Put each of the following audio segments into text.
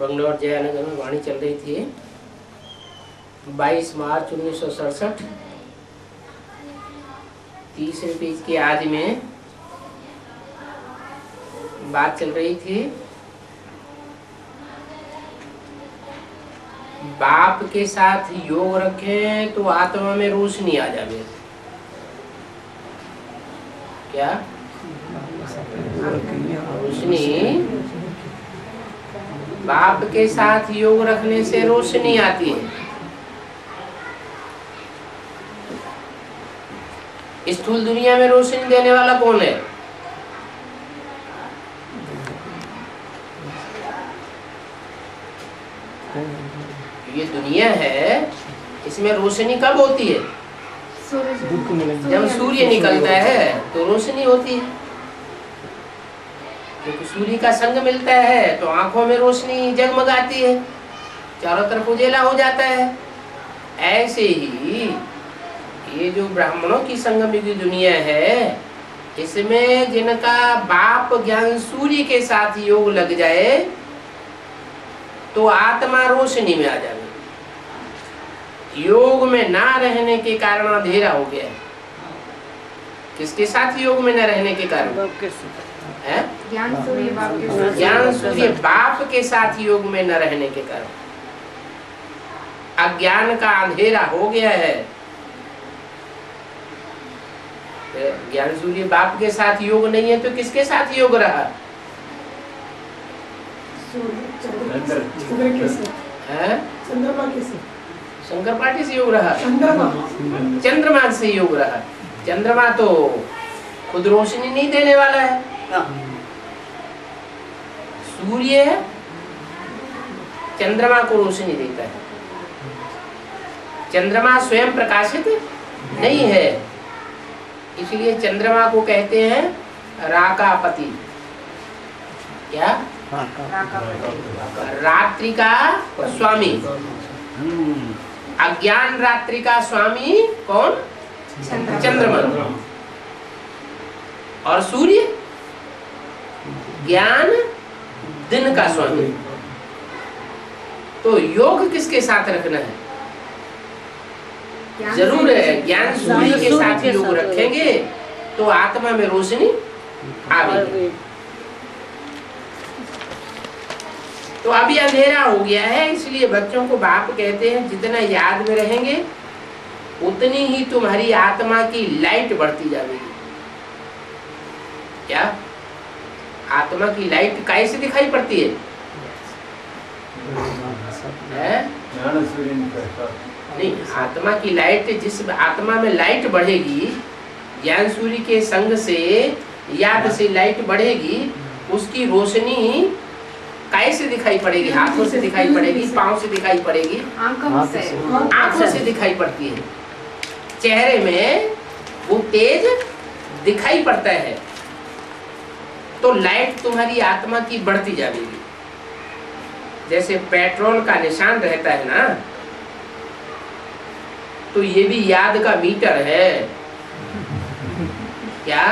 बंगलौर जयानगर में वाणी चल रही थी 22 मार्च 1967। 30वें पेज के आदि में बात चल रही थी बाप के साथ योग रखें तो आत्मा में रोशनी आ जावे। क्या रोशनी? बाप के साथ योग रखने से रोशनी आती है। स्थूल दुनिया में रोशनी देने वाला कौन है? ये दुनिया है, इसमें रोशनी कब होती है? जब सूर्य निकलता है तो रोशनी होती है, क्योंकि सूर्य का संग मिलता है तो आंखों में रोशनी जगमगाती है, चारों तरफ उजेला हो जाता है। ऐसे ही ये जो ब्राह्मणों की संगम की दुनिया है, इसमें जिनका बाप ज्ञान सूर्य के साथ योग लग जाए तो आत्मा रोशनी में आ जाए। योग में ना रहने के कारण अंधेरा हो गया है। किसके साथ योग में न रहने के कारण? ज्ञान सूर्य बाप के साथ योग में न रहने के कारण अज्ञान का अंधेरा हो गया है। ज्ञान सूर्य बाप के साथ योग नहीं है तो किसके साथ योग रहा? शंकर पाठी से योग रहा, चंद्रमा से योग रहा। चंद्रमा तो खुद रोशनी नहीं देने वाला है, सूर्य चंद्रमा को रोशनी देता है। चंद्रमा स्वयं प्रकाशित नहीं है, इसलिए चंद्रमा को कहते हैं राकापति। क्या? रात्रि का स्वामी। अज्ञान रात्रि का स्वामी कौन? चंद्रमा। और सूर्य ज्ञान दिन का स्वामी। तो योग किसके साथ रखना है? जरूर है, ज्ञान सूर्य के साथ योग रखेंगे तो आत्मा में रोशनी आएगी। तो अभी अंधेरा हो गया है, इसलिए बच्चों को बाप कहते हैं जितना याद में रहेंगे उतनी ही तुम्हारी आत्मा की लाइट बढ़ती जाएगी। क्या? आत्मा की लाइट कैसे दिखाई पड़ती है? नहीं, आत्मा की लाइट, जिस आत्मा में लाइट बढ़ेगी, ज्ञान सूर्य के संग से, याद से लाइट बढ़ेगी, उसकी रोशनी कैसे दिखाई पड़ेगी? हाथों से दिखाई पड़ेगी, पांव से दिखाई पड़ेगी, आंखों से दिखाई पड़ती है। चेहरे में वो तेज दिखाई पड़ता है, तो लाइट तुम्हारी आत्मा की बढ़ती जाएगी। जैसे पेट्रोल का निशान रहता है ना, तो ये भी याद का मीटर है। क्या?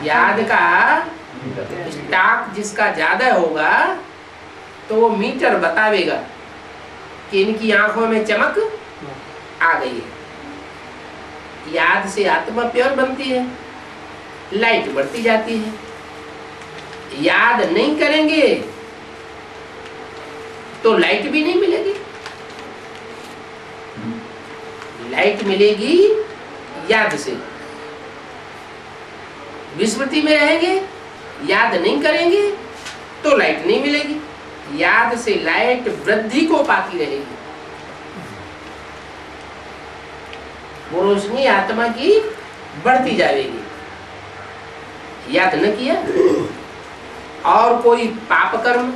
याद का स्टॉक जिसका ज्यादा होगा तो वो मीटर बतावेगा कि इनकी आंखों में चमक आ गई है। याद से आत्मा प्योर बनती है, लाइट बढ़ती जाती है। याद नहीं करेंगे तो लाइट भी नहीं मिलेगी। लाइट मिलेगी याद से। विस्मृति में रहेंगे, याद नहीं करेंगे तो लाइट नहीं मिलेगी। याद से लाइट वृद्धि को पाती रहेगी। वो रोशनी आत्मा की बढ़ती जाएगी। याद न किया और कोई पाप कर्म,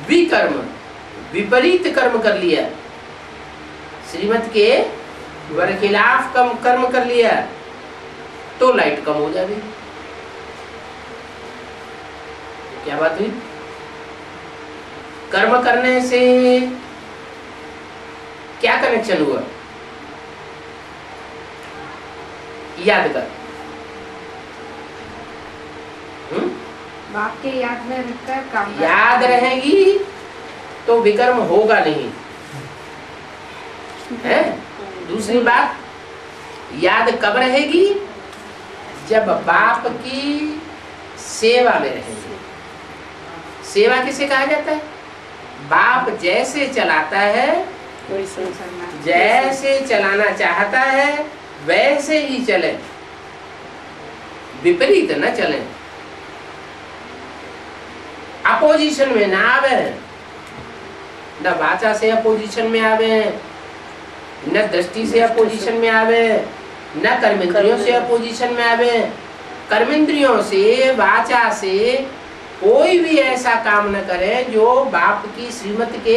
विकर्म, विपरीत कर्म कर लिया, श्रीमत के बरखिलाफ कर्म कर लिया, तो लाइट कम हो जाएगी। क्या बात हुई? कर्म करने से क्या कनेक्शन हुआ? याद कर। बाप के याद में रहकर काम याद रहेगी तो विकर्म होगा नहीं है। दूसरी बात, याद कब रहेगी? जब बाप की सेवा में रहेगी। सेवा किसे कहा जाता है? बाप जैसे चलाता है, जैसे चलाना चाहता है वैसे ही चले, विपरीत न चले, अपोजिशन में ना आवे, न वाचा से अपोजिशन में आवे, न दृष्टि से अपोजिशन में आवे, न कर्मेंद्रियों से अपोजिशन में आवे। कर्मेंद्रियों से, वाचा से कोई भी ऐसा काम न करे जो बाप की श्रीमत के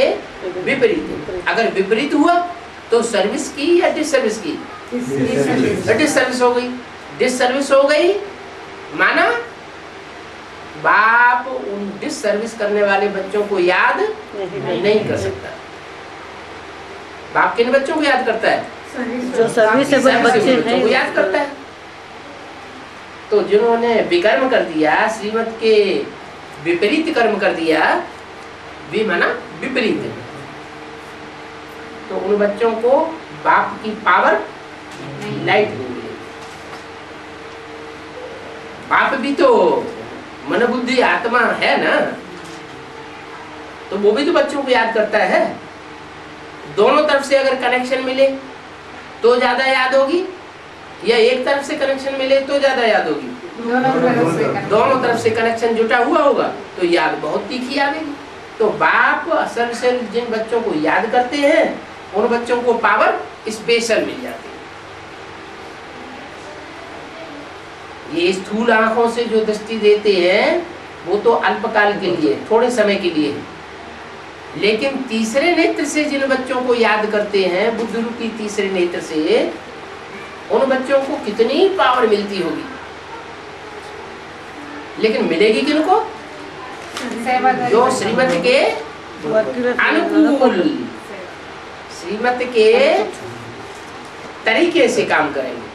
विपरीत है। अगर विपरीत हुआ तो सर्विस की या डिसर्विस की? डिसर्विस हो गई। डिसर्विस हो गई माना बाप उन डिसर्विस करने वाले बच्चों को याद नहीं कर सकता। बाप किन बच्चों को याद करता है? जो सर्विसेबल बच्चे बच्चों को याद करता है। तो जिन्होंने विकर्म कर दिया, श्रीमत के विपरीत कर्म कर दिया, वे माना विपरीत, तो उन बच्चों को बाप की पावर लाइट हो गई। बाप भी तो मन बुद्धि आत्मा है ना, तो वो भी तो बच्चों को याद करता है। दोनों तरफ से अगर कनेक्शन मिले तो ज्यादा याद होगी, या एक तरफ से कनेक्शन मिले तो ज्यादा याद होगी? दोनों तरफ से कनेक्शन जुटा हुआ होगा तो याद बहुत तीखी आएगी। तो बाप असल से जिन बच्चों को याद करते हैं उन बच्चों को पावर स्पेशल मिल जाती है। ये स्थूल आंखों से जो दृष्टि देते हैं वो तो अल्पकाल के लिए, थोड़े समय के लिए, लेकिन तीसरे नेत्र से जिन बच्चों को याद करते हैं, बुद्ध रूपी तीसरे नेत्र से, उन बच्चों को कितनी पावर मिलती होगी। लेकिन मिलेगी किनको? जो श्रीमत के अनुकूल, श्रीमत के तरीके से काम करेंगे।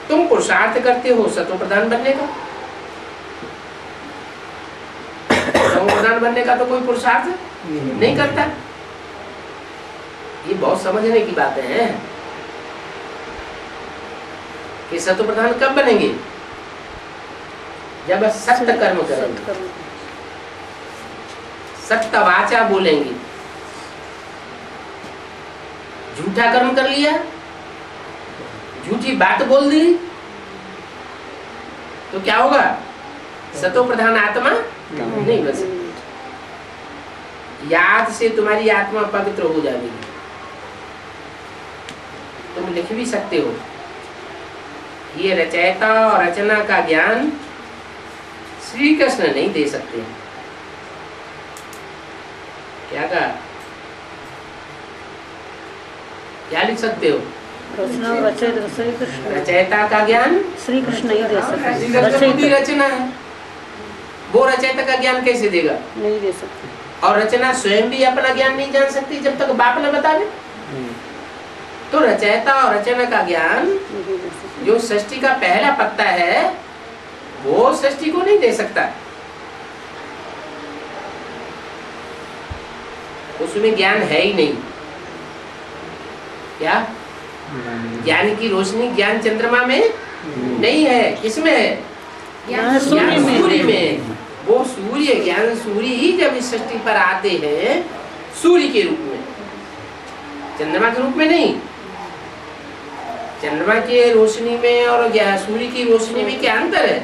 तुम पुरुषार्थ करते हो सतो प्रधान बनने का, सतो प्रधान बनने का तो कोई पुरुषार्थ नहीं करता। ये बहुत समझने की बातें हैं कि सतो प्रधान कब बनेंगे? जब सत्य कर्म करेंगे, सत्य वाचा बोलेंगे। झूठा कर्म कर लिया, झूठी बात बोल दी तो क्या होगा? सतो प्रधान आत्मा नहीं बन सकती। याद से तुम्हारी आत्मा पवित्र हो जाएगी। तुम लिख भी सकते हो, ये रचयिता और रचना का ज्ञान श्री कृष्ण नहीं दे सकते। क्या कहा? क्या लिख सकते हो? रचयिता का ज्ञान श्री कृष्ण ही दे सकते। रचना है, वो रचयिता का ज्ञान कैसे देगा? नहीं दे सकते। और रचना स्वयं भी अपना ज्ञान नहीं जान सकती जब तक बाप न बतावे। तो रचयिता और रचना का ज्ञान जो सृष्टि का पहला पत्ता है वो सृष्टि को नहीं दे सकता। उसमें ज्ञान है ही नहीं। क्या? ज्ञान की रोशनी ज्ञान चंद्रमा में नहीं है। किसमें है? ज्ञान सूर्य में। वो सूर्य, ज्ञान सूर्य ही जब इस सृष्टि पर आते हैं सूर्य के रूप में, चंद्रमा के रूप में नहीं। चंद्रमा की रोशनी में और सूर्य की रोशनी में क्या अंतर है?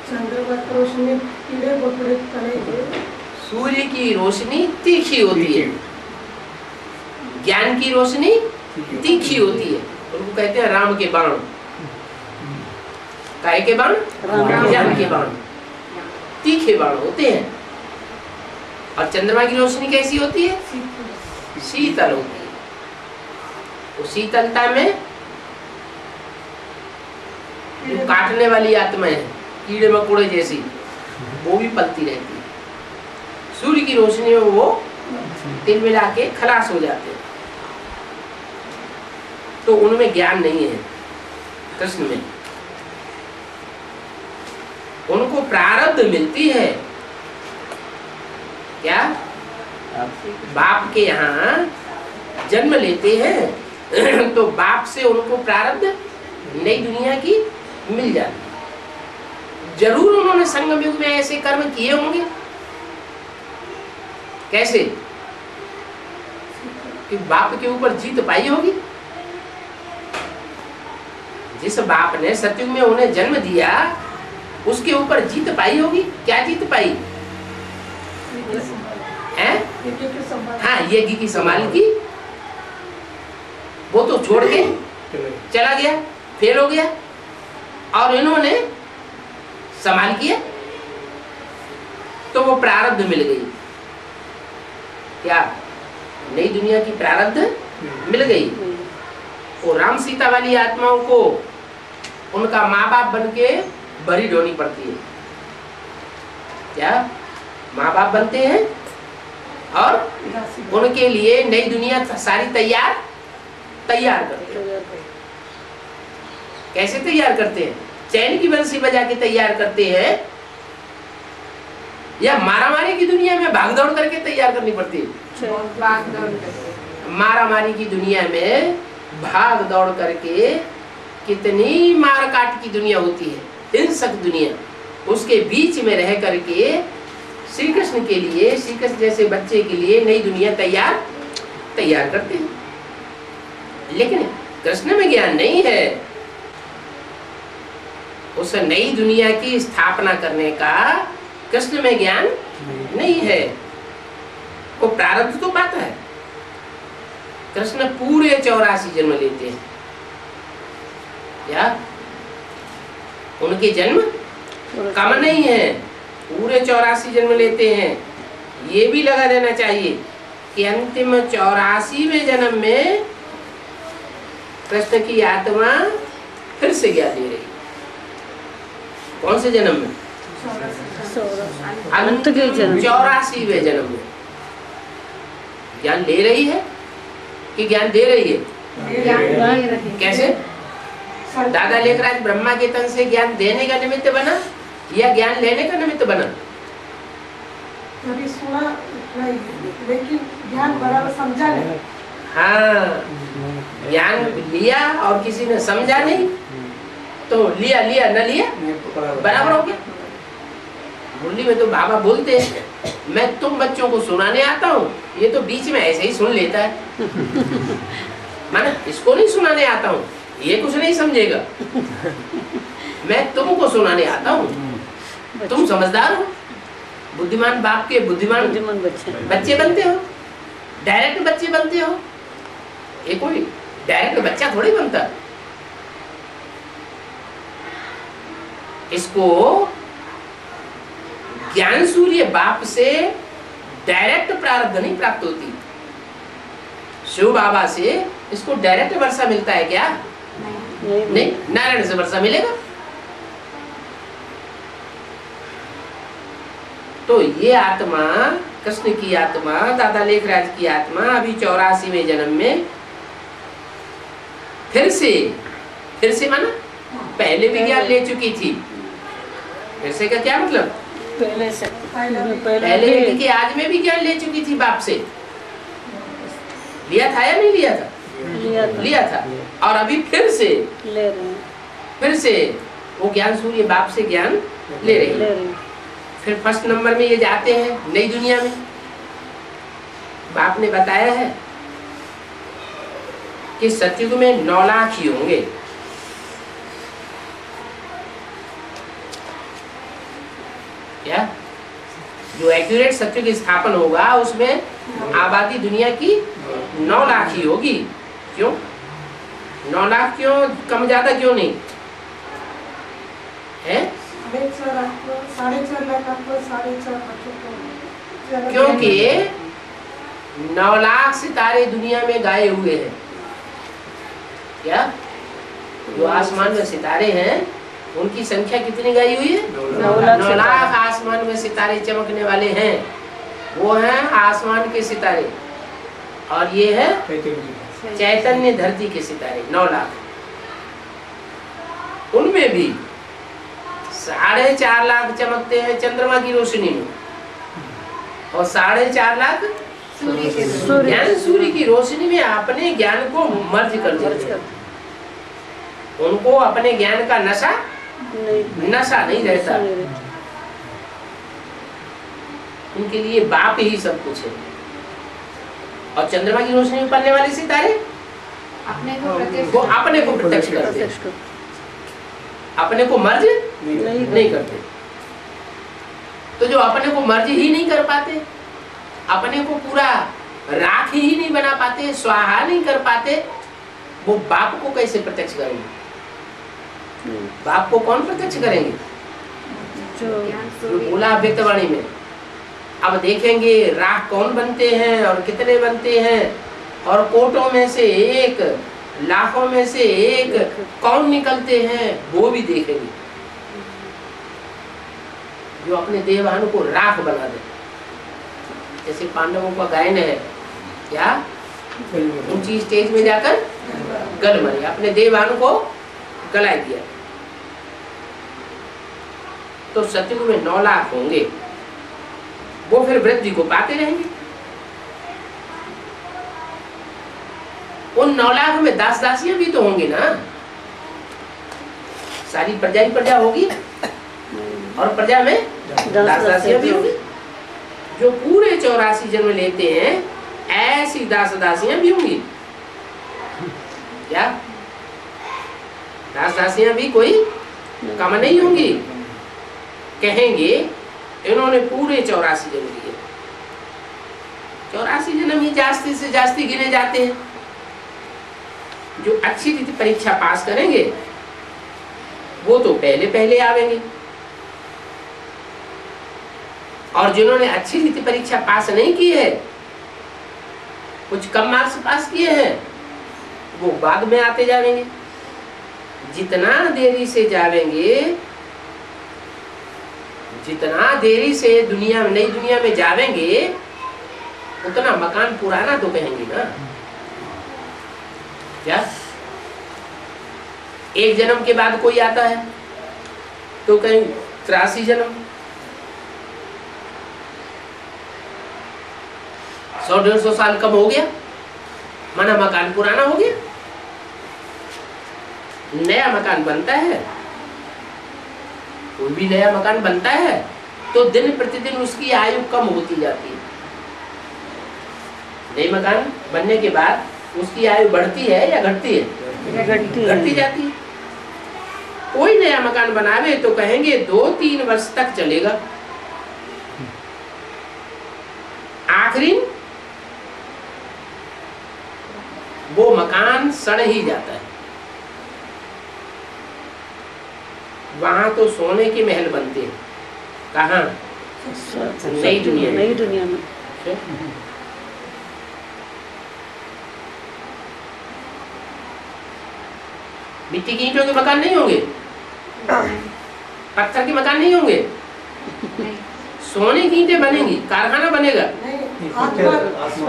चंद्रमा की रोशनी कीड़े मकोड़े खाएंगे, सूर्य की रोशनी तीखी होती है, ज्ञान की रोशनी तीखी होती है। उनको कहते हैं राम के बाण। काय के बाण? ज्ञान के बाण। तीखे बाण होते हैं। और चंद्रमा की रोशनी कैसी होती है? शीतल होती है। वो शीतलता में जो काटने वाली आत्माएं हैं, कीड़े मकोड़े जैसी, वो भी पलती रहती है। सूर्य की रोशनी में वो तिल मिला के खलास हो जाते हैं। तो उनमें ज्ञान नहीं है, कृष्ण में। उनको प्रारब्ध मिलती है। क्या? बाप के यहाँ जन्म लेते हैं तो बाप से उनको प्रारब्ध नई दुनिया की मिल जाती। जरूर उन्होंने संगम युग में ऐसे कर्म किए होंगे। कैसे? कि बाप के ऊपर जीत पाई होगी। जिस बाप ने सतयुग में उन्हें जन्म दिया उसके ऊपर जीत पाई होगी। क्या जीत पाई है? हाँ, यज्ञ की संभाल की। वो तो छोड़ के चला गया, फेल हो गया, और इन्होंने संभाल किया तो वो प्रारब्ध मिल गई। क्या? नई दुनिया की प्रारब्ध मिल गई। वो राम सीता वाली आत्माओं को उनका माँ बाप बन के बलि ढोनी पड़ती है। क्या? माँ बाप बनते हैं और उनके लिए नई दुनिया सारी तैयार करते हैं। कैसे तैयार करते हैं? चैन की बंसी बजा के तैयार करते हैं या मारामारी की दुनिया में भागदौड़ करके तैयार करनी पड़ती है? भागदौड़ करके। मारामारी की दुनिया में भाग दौड़ करके कितनी मार काट की दुनिया होती है, हिंसक दुनिया, उसके बीच में रह करके श्री कृष्ण के लिए, श्री कृष्ण जैसे बच्चे के लिए नई दुनिया तैयार करते हैं। लेकिन कृष्ण में ज्ञान नहीं है। उस नई दुनिया की स्थापना करने का कृष्ण में ज्ञान नहीं है। वो प्रारब्ध तो पाता है। कृष्ण पूरे 84 जन्म लेते हैं। क्या? उनके जन्म कम नहीं है, पूरे 84 जन्म लेते हैं। ये भी लगा देना चाहिए कि अंतिम 84वें जन्म में कृष्ण की आत्मा फिर से ज्ञान ले रही। कौन से जन्म में? अंतिम 84वें जन्म में ज्ञान ले रही है कि ज्ञान दे रही है? कैसे? दादा लेखराज ब्रह्मा के तन से ज्ञान देने का निमित्त बना या ज्ञान लेने का निमित्त बना? कभी सुना नहीं, लेकिन ज्ञान बराबर समझा नहीं। हाँ, ज्ञान लिया और किसी ने समझा नहीं तो लिया न लिया बराबर हो गया। मुरली में तो बाबा बोलते हैं, मैं तुम बच्चों को सुनाने आता हूँ, ये तो बीच में ऐसे ही सुन लेता है। माने इसको नहीं सुनाने आता हूँ, ये कुछ नहीं समझेगा। मैं तुमको सुनाने आता हूँ, तुम समझदार हो, बुद्धिमान बाप के बुद्धिमान बच्चे बनते हो, डायरेक्ट बच्चे बनते हो। ये कोई डायरेक्ट बच्चा थोड़ी बनता। इसको ज्ञान सूर्य बाप से डायरेक्ट प्रारब्ध नहीं प्राप्त होती। शिव बाबा से इसको डायरेक्ट वर्षा मिलता है क्या? नहीं, नारायण से वर्षा मिलेगा। तो ये आत्मा, कृष्ण की आत्मा, दादा लेखराज की आत्मा अभी 84वें जन्म में फिर से माना पहले भी ज्ञान ले चुकी थी। फिर से का क्या मतलब? पहले कि आज में भी ज्ञान ले चुकी थी बाप से। लिया था या नहीं लिया था? लिया था। और अभी फिर से ले रहे हैं। फिर से वो ज्ञान सूर्य बाप से ज्ञान ले रही है। फिर फर्स्ट नंबर में ये जाते हैं नई दुनिया में। बाप ने बताया है कि सतयुग में 9 लाख ही होंगे। क्या? जो एक्यूरेट सतयुग स्थापन होगा उसमें आबादी दुनिया की 9 लाख ही होगी। क्यों 9 लाख? क्यों कम ज्यादा क्यों नहीं है? 4.5 लाख आपको 4.5 क्योंकि 9 लाख सितारे दुनिया में गाए हुए हैं। क्या? जो आसमान में सितारे हैं उनकी संख्या कितनी गाई हुई है? 9 लाख आसमान में सितारे चमकने वाले हैं। वो हैं आसमान के सितारे, और ये है चैतन्य धरती के सितारे 9 लाख। उनमें भी 4.5 लाख चमकते हैं चंद्रमा की रोशनी में, और 4.5 लाख सूर्य के सूर्य। ज्ञान सूर्य की रोशनी में अपने ज्ञान को मर्ज कर देते हैं। उनको अपने ज्ञान का नशा नहीं रहता। उनके लिए बाप ही सब कुछ है। और चंद्रमा की रोशनी में पड़ने वाले सितारे अपने को प्रत्यक्ष वो अपने को प्रत्यक्ष करते हैं, अपने को मर्ज नहीं करते। तो जो अपने को मर्ज ही नहीं कर पाते, अपने को पूरा राख ही नहीं बना पाते, स्वाहा नहीं कर पाते, वो बाप को कैसे प्रत्यक्ष करेंगे? बाप को कौन प्रत्यक्ष करेंगे? ज्ञान जो सूर्य बोला अव्यक्तवाणी में। अब देखेंगे राख कौन बनते हैं और कितने बनते हैं, और कोटों में से एक, लाखों में से एक कौन निकलते हैं, वो भी देखेंगे। जो अपने देवानु को राख बना दे, जैसे पांडवों का गायन है क्या, ऊंची स्टेज में जाकर गल मरे, अपने देवानु को गला दिया। तो सतयुग में 9 लाख होंगे, वो फिर वृद्धि को पाते रहेंगे। उन 9 लाख में दास दासियां भी तो होंगे ना। सारी प्रजा ही प्रजा होगी, और प्रजा में दास दासियां भी होंगी। जो पूरे 84 जन्म लेते हैं, ऐसी दास दासियां भी होंगी। क्या दास दासियां भी कोई कम नहीं होंगी? कहेंगे इन्होंने पूरे 84 जन्म लिए। 84 जन्म ही जास्ती से जास्ती गिने जाते हैं। जो अच्छी रीति परीक्षा पास करेंगे वो तो पहले पहले आवेंगे, और जिन्होंने अच्छी रीति परीक्षा पास नहीं की है, कुछ कम मार्क्स पास किए हैं, वो बाद में आते जावेंगे। जितना देरी से जावेंगे, जितना देरी से दुनिया में, नई दुनिया में जावेंगे, उतना मकान पुराना तो कहेंगे ना। क्या एक जन्म के बाद कोई आता है तो कहीं 83 जन्म, 100-150 साल कम हो गया, माना मकान पुराना हो गया। नया मकान बनता है, कोई भी नया मकान बनता है तो दिन प्रतिदिन उसकी आयु कम होती जाती है। नए मकान बनने के बाद उसकी आयु बढ़ती है या घटती है? घटती जाती है। कोई नया मकान बनावे तो कहेंगे 2-3 वर्ष तक चलेगा, आखिरी वो मकान सड़ ही जाता है। वहां तो सोने के महल बनते हैं। कहाँ? नई दुनिया में। नई दुनिया में मिट्टी की ईंटों के मकान नहीं होंगे, पत्थर के मकान नहीं होंगे, नहीं। सोने की ईंटें बनेंगी, कारखाना बनेगा। नहीं, आत्मा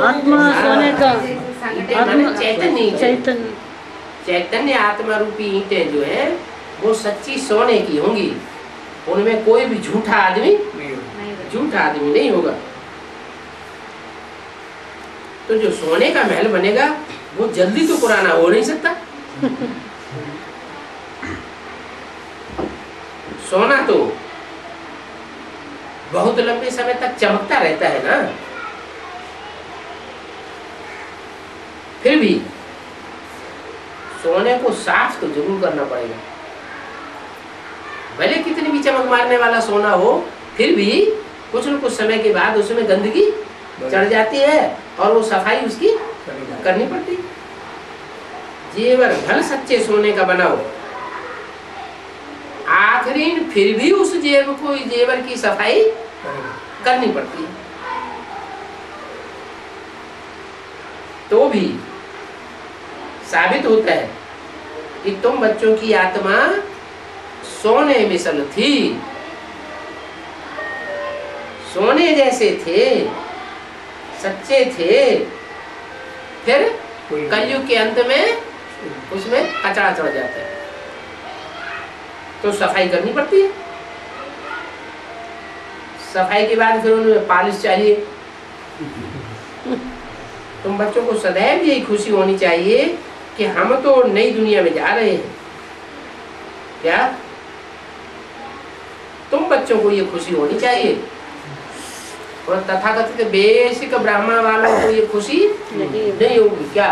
आत्मा सोने का ईंटें माने चैतन्य ईंटें। चैतन्य चैतन्य आत्मा रूपी ईंटें जो है वो सच्ची सोने की होंगी। उनमें कोई भी झूठा आदमी नहीं होगा। तो जो सोने का महल बनेगा वो जल्दी तो पुराना हो नहीं सकता। सोना तो बहुत लंबे समय तक चमकता रहता है ना। फिर भी सोने को साफ तो जरूर करना पड़ेगा। भले कितनी भी चमक मारने वाला सोना हो, फिर भी कुछ न कुछ समय के बाद उसमें गंदगी चढ़ जाती है और वो सफाई उसकी करनी पड़ती है। जेवर भल सच्चे सोने का बनाओ, आखिरी फिर भी उस जेवर की सफाई करनी पड़ती है। तो भी साबित होता है कि तुम बच्चों की आत्मा सोने मिसल थी, सोने जैसे थे, सच्चे थे। फिर कलयुग के अंत में उसमें कचरा चढ़ जाता है तो सफाई करनी पड़ती है। सफाई के बाद फिर उन्हें पॉलिश चाहिए। तुम बच्चों को सदैव यही खुशी होनी चाहिए कि हम तो नई दुनिया में जा रहे हैं। क्या तुम बच्चों को ये खुशी होनी चाहिए, और तथाकथित बेसिक ब्राह्मण वालों को ये खुशी नहीं होगी। क्या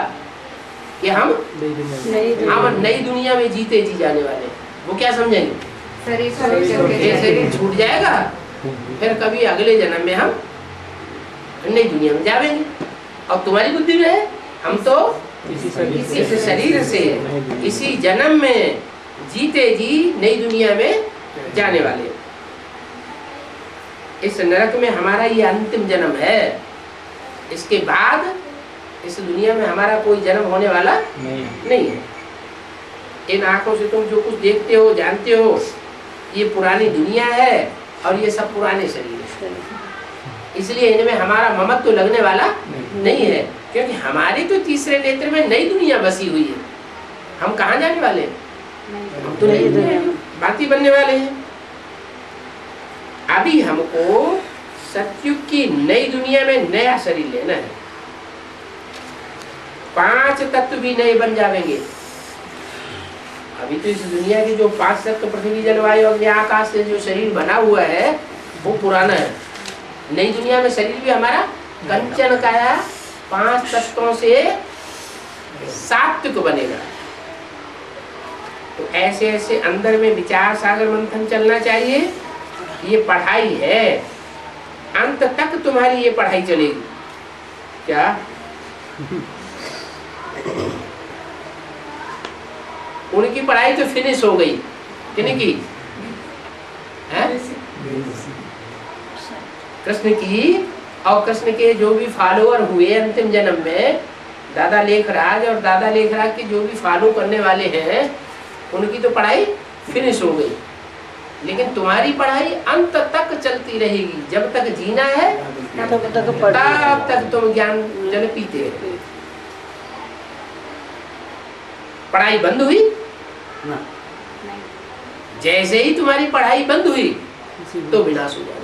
कि हम नई दुनिया में जीते जी जाने वाले, वो क्या समझेंगे? ये शरीर छूट जाएगा, फिर कभी अगले जन्म में हम नई दुनिया में जाएंगे। और तुम्हारी बुद्धि में है हम तो इस शरीर से इसी जन्म में जीते जी नई दुनिया में जाने वाले। इस नरक में हमारा ये अंतिम जन्म है, इसके बाद इस दुनिया में हमारा कोई जन्म होने वाला नहीं है। इन आंखों से तुम जो कुछ देखते हो जानते हो, ये पुरानी दुनिया है और ये सब पुराने शरीर है, इसलिए इनमें हमारा ममत्व तो लगने वाला नहीं है, क्योंकि हमारी तो तीसरे नेत्र में नई दुनिया बसी हुई है। हम कहाँ जाने वाले हैं? हम तो नई दुनिया में बाकी बनने वाले हैं। अभी हमको सतयुग की नई दुनिया में नया शरीर लेना है। 5 तत्व भी नए बन जाएंगे। अभी तो इस दुनिया के जो 5 तत्व पृथ्वी जलवायु अग्नि आकाश से जो शरीर बना हुआ है वो पुराना है। नई दुनिया में शरीर भी हमारा कंचन काया 5 तत्वों से सात्विक बनेगा। तो ऐसे ऐसे अंदर में विचार सागर मंथन चलना चाहिए। ये पढ़ाई है, अंत तक तुम्हारी ये पढ़ाई चलेगी। क्या उनकी पढ़ाई तो फिनिश हो गई, किनकी? कृष्ण की। और कृष्ण के जो भी फॉलोअर हुए अंतिम जन्म में, दादा लेखराज और दादा लेखराज के जो भी फॉलो करने वाले हैं, उनकी तो पढ़ाई फिनिश हो गई। लेकिन तुम्हारी पढ़ाई अंत तक चलती रहेगी। जब तक जीना है तब तक तुम ज्ञान जल पीते रहो। पढ़ाई बंद हुई ना, जैसे ही तुम्हारी पढ़ाई बंद हुई तो विनाश हो जाएगा।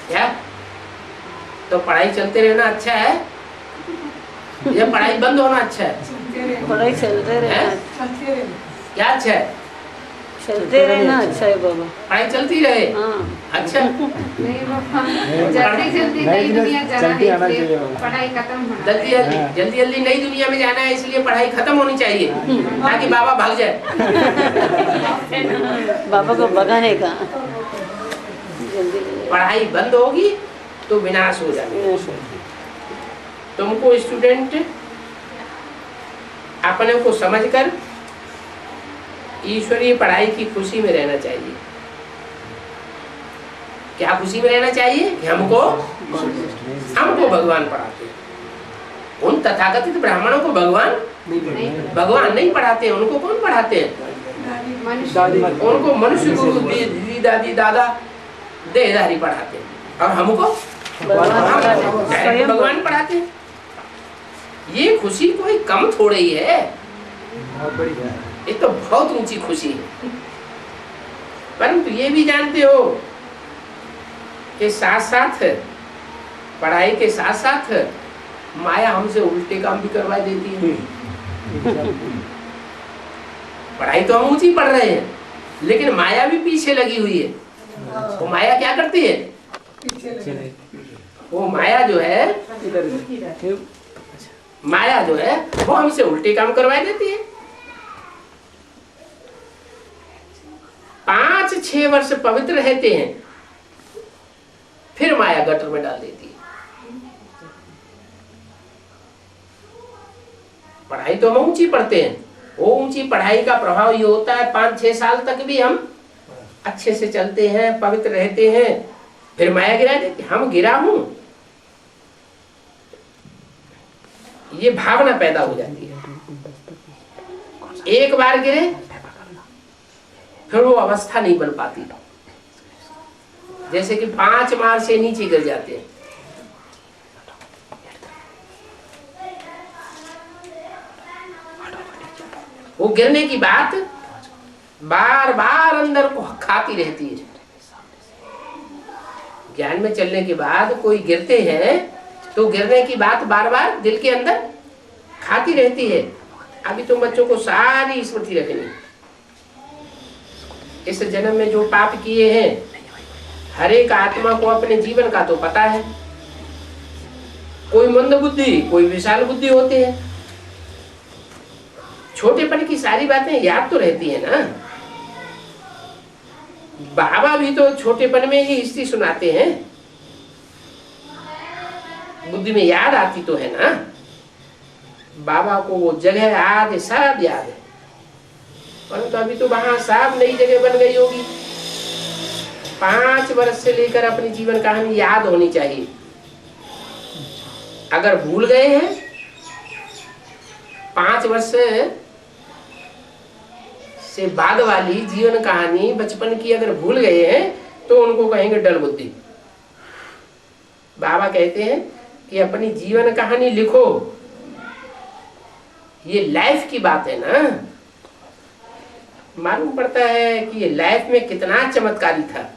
क्या? तो पढ़ाई चलते रहना अच्छा है या पढ़ाई बंद होना अच्छा है? पढ़ाई चलते रहना, क्या अच्छा है? चलते रहना अच्छा है बाबा। पढ़ाई चलती रहे। हाँ, अच्छा, नहीं बाबा, जल्दी नई दुनिया जाना है, इसलिए पढ़ाई खत्म होना जल्दी नई दुनिया में जाना है, इसलिए पढ़ाई खत्म होनी चाहिए ताकि बाबा भाग जाए। बाबा को भगाने का जल्दी पढ़ाई बंद होगी तो विनाश हो जाएगा। तुमको स्टूडेंट अपने को समझकर ईश्वरीय पढ़ाई की खुशी में रहना चाहिए। क्या खुशी में रहना चाहिए? कि हमको भगवान पढ़ाते हैं। उन तथाकथित ब्राह्मणों को भगवान नहीं पढ़ाते हैं। उनको कौन पढ़ाते हैं? उनको मनुष्य गुरु दीदी दादी दादा देहधारी पढ़ाते हैं, और हमको भगवान पढ़ाते हैं। ये खुशी कोई कम थोड़ी ही है, ये तो बहुत ऊंची खुशी है। परंतु ये भी जानते हो कि साथ साथ पढ़ाई के साथ साथ माया हमसे उल्टे काम भी करवा देती है। पढ़ाई तो हम ऊंची पढ़ रहे हैं, लेकिन माया भी पीछे लगी हुई है। वो माया क्या करती है? वो माया जो है वो हमसे उल्टे काम करवा देती है। 5-6 वर्ष पवित्र रहते हैं, फिर माया गटर में डाल देती है। पढ़ाई तो हम ऊंची पढ़ते हैं, वो ऊंची पढ़ाई का प्रभाव ये होता है 5-6 साल तक भी हम अच्छे से चलते हैं, पवित्र रहते हैं, फिर माया गिरा देती है। हम गिरा हूं, ये भावना पैदा हो जाती है। एक बार गिरे फिर वो अवस्था नहीं बन पाती। जैसे कि 5 मार से नीचे गिर जाते हैं, वो गिरने की बात बार बार अंदर को खाती रहती है। ज्ञान में चलने के बाद कोई गिरते हैं तो गिरने की बात बार बार दिल के अंदर खाती रहती है। अभी तुम बच्चों को सारी स्मृति रखनी, इस जन्म में जो पाप किए हैं हर एक आत्मा को अपने जीवन का तो पता है। कोई मंद बुद्धि, कोई विशाल बुद्धि होते हैं। छोटेपन की सारी बातें याद तो रहती है ना। बाबा भी तो छोटेपन में ही हिस्ट्री सुनाते हैं, बुद्धि में याद आती तो है ना। बाबा को वो जगह याद है, सब याद है, परंतु अभी तो वहां सब नई जगह बन गई होगी। 5 वर्ष से लेकर अपनी जीवन कहानी याद होनी चाहिए। अगर भूल गए हैं 5 वर्ष से बाद वाली जीवन कहानी बचपन की अगर भूल गए हैं तो उनको कहेंगे डल बुद्धि। बाबा कहते हैं कि अपनी जीवन कहानी लिखो, ये लाइफ की बात है ना। मालूम पड़ता है कि ये लाइफ में कितना चमत्कारी था।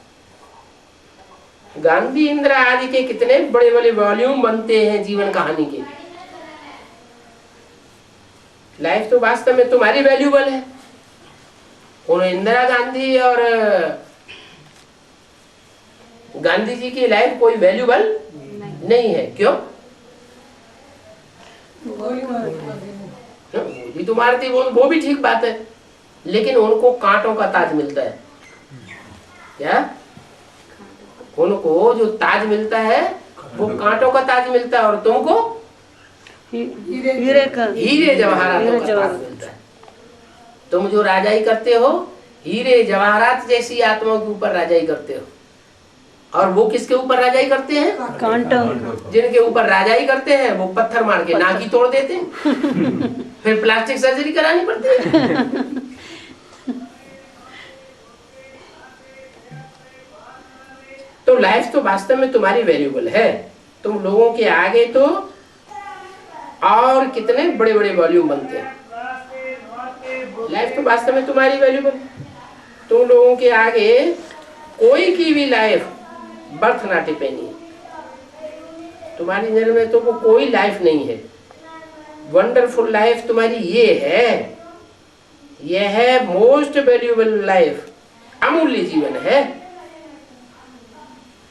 गांधी इंदिरा आदि के कितने बड़े बड़े वॉल्यूम बनते हैं जीवन कहानी के। लाइफ तो वास्तव में तुम्हारी वैल्यूबल है। उन इंदिरा गांधी और गांधी जी की लाइफ कोई वैल्यूबल नहीं है। क्यों? गोली तो मारती, वो भी ठीक बात है, लेकिन उनको कांटों का ताज मिलता है। क्या? उनको जो ताज मिलता है वो कांटों का ताज मिलता है, और तुमको हीरे जवाहरातों का ताज मिलता है। तुम जो राजाई करते हो हीरे जवाहरात जैसी आत्माओं के ऊपर राजाई करते हो, और वो किसके ऊपर राजाई करते हैं? कांटों। जिनके ऊपर राजाई करते हैं वो पत्थर मार के नाक ही तोड़ देते हैं। फिर प्लास्टिक सर्जरी करानी पड़ती है। तो लाइफ तो वास्तव में तुम्हारी वैल्यूबल है। तुम लोगों के आगे तो और कितने बड़े बड़े वॉल्यूम बनते हैं। लाइफ तो वास्तव में तुम्हारी वैल्यूबल। तुम लोगों के आगे कोई की भी लाइफ बर्थ ना टिपेनी है। तुम्हारी नजर में तो वो कोई लाइफ नहीं है। वंडरफुल लाइफ तुम्हारी ये है, ये है मोस्ट वैल्यूबल लाइफ, अमूल्य जीवन है।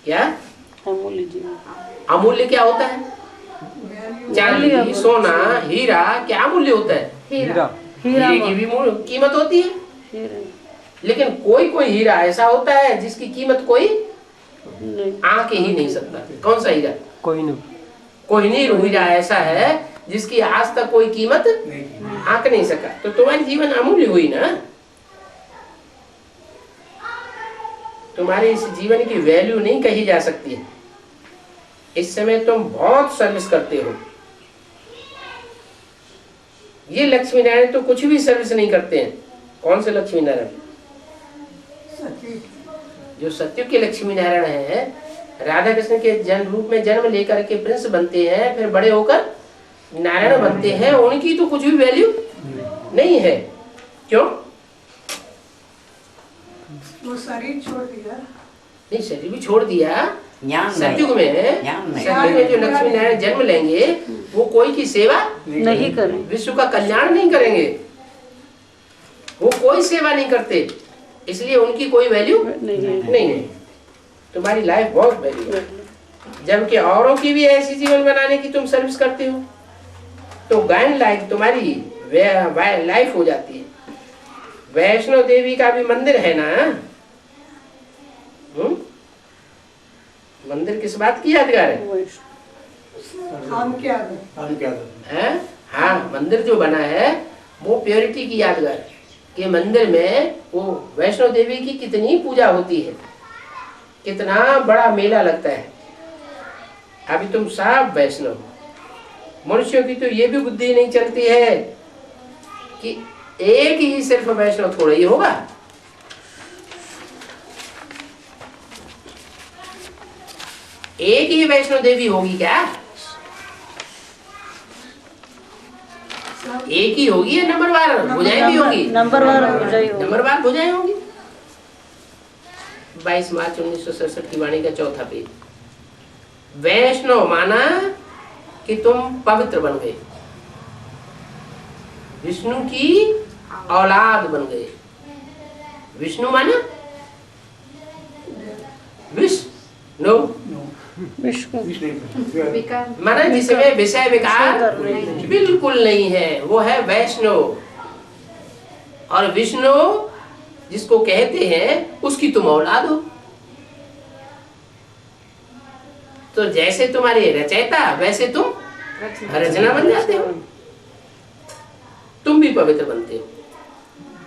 क्या अमूल्य जीवन? अमूल्य क्या होता है? चांदी, सोना, हीरा क्या अमूल्य होता है? हीरा। हीरे की भी कीमत होती है, लेकिन कोई कोई हीरा ऐसा होता है जिसकी कीमत कोई आंक ही नहीं सकता। कौन सा हीरा? कोहिनूर हीरा ऐसा है जिसकी आज तक कोई कीमत आंक नहीं सका। तो तुम्हारी जीवन अमूल्य हुई ना। तुम्हारे इस जीवन की वैल्यू नहीं कही जा सकती है। इस समय तुम बहुत सर्विस करते हो। ये लक्ष्मी नारायण तो कुछ भी सर्विस नहीं करते हैं। कौन से लक्ष्मी नारायण? जो सत्युग के लक्ष्मी नारायण है, राधा कृष्ण के जन्म रूप में जन्म लेकर के प्रिंस बनते हैं, फिर बड़े होकर नारायण बनते हैं, उनकी तो कुछ भी वैल्यू नहीं है। क्यों? वो शरीर छोड़ दिया। नहीं, शरीर भी छोड़ दिया। सत्युग में जो लक्ष्मी नारायण जन्म लेंगे वो कोई की सेवा नहीं करें, विश्व का कल्याण नहीं करेंगे, वो कोई सेवा नहीं करते, इसलिए उनकी कोई वैल्यू नहीं है। तुम्हारी लाइफ बहुत वैल्यू है, जबकि औरों की भी ऐसी जीवन बनाने की तुम सर्विस करते हो, तो गायन लाइफ तुम्हारी लाइफ हो जाती है। वैष्णो देवी का भी मंदिर है ना। मंदिर किस बात की यादगार है? हाँ, मंदिर जो बना है वो प्योरिटी की यादगार है कि मंदिर में वो वैष्णो देवी की कितनी पूजा होती है, कितना बड़ा मेला लगता है। अभी तुम सब वैष्णव, मनुष्यों की तो ये भी बुद्धि नहीं चलती है कि एक ही सिर्फ वैष्णव थोड़ा ही होगा। एक ही वैष्णो देवी होगी क्या? एक ही होगी या नंबरवार भुजाएं भी होगी? नंबरवार भुजाएं होगी। नंबरवार भुजाएं होगी। 22 मार्च 1967 की वाणी का चौथा पेज। वैष्णव माना कि तुम पवित्र बन गए, विष्णु की औलाद बन गए। विष्णु माना विष्णु विकार माना जिसमें विषय विकार नहीं। बिल्कुल नहीं है, वो है वैष्णव। और विष्णु जिसको कहते हैं उसकी तुम औलाद हो। तो जैसे तुम्हारे रचयिता वैसे तुम रचना बन जाते हो, तुम भी पवित्र बनते हो।